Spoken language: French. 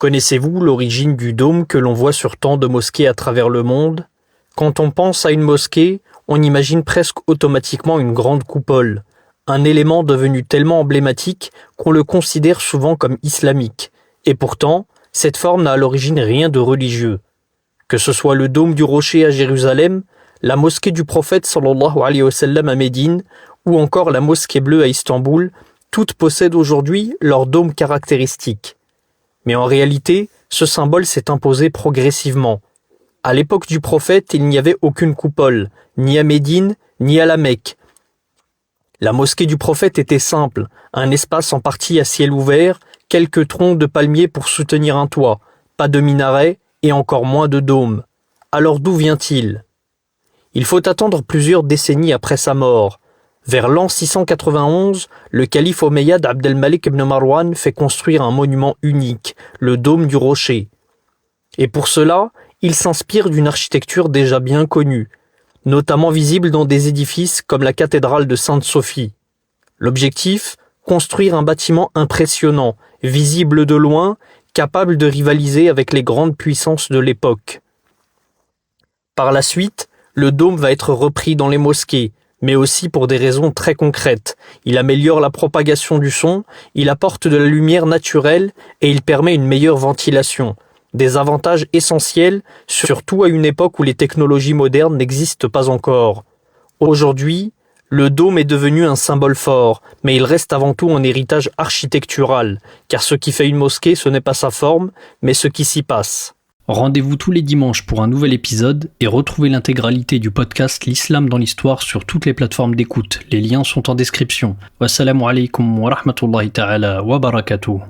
Connaissez-vous l'origine du dôme que l'on voit sur tant de mosquées à travers le monde ? Quand on pense à une mosquée, on imagine presque automatiquement une grande coupole, un élément devenu tellement emblématique qu'on le considère souvent comme islamique. Et pourtant, cette forme n'a à l'origine rien de religieux. Que ce soit le dôme du rocher à Jérusalem, la mosquée du prophète sallallahu alayhi wa sallam à Médine, ou encore la mosquée bleue à Istanbul, toutes possèdent aujourd'hui leur dôme caractéristique. Mais en réalité, ce symbole s'est imposé progressivement. À l'époque du prophète, il n'y avait aucune coupole, ni à Médine, ni à la Mecque. La mosquée du prophète était simple, un espace en partie à ciel ouvert, quelques troncs de palmiers pour soutenir un toit, pas de minaret et encore moins de dôme. Alors d'où vient-il ? Il faut attendre plusieurs décennies après sa mort. Vers l'an 691, le calife omeyyade Abd al-Malik ibn Marwan fait construire un monument unique, le dôme du rocher. Et pour cela, il s'inspire d'une architecture déjà bien connue, notamment visible dans des édifices comme la cathédrale de Sainte-Sophie. L'objectif ? Construire un bâtiment impressionnant, visible de loin, capable de rivaliser avec les grandes puissances de l'époque. Par la suite, le dôme va être repris dans les mosquées, mais aussi pour des raisons très concrètes. Il améliore la propagation du son, il apporte de la lumière naturelle et il permet une meilleure ventilation. Des avantages essentiels, surtout à une époque où les technologies modernes n'existent pas encore. Aujourd'hui, le dôme est devenu un symbole fort, mais il reste avant tout un héritage architectural, car ce qui fait une mosquée, ce n'est pas sa forme, mais ce qui s'y passe. Rendez-vous tous les dimanches pour un nouvel épisode et retrouvez l'intégralité du podcast L'Islam dans l'Histoire sur toutes les plateformes d'écoute. Les liens sont en description. Wassalamu alaikum wa rahmatullahi ta'ala wa barakatuh.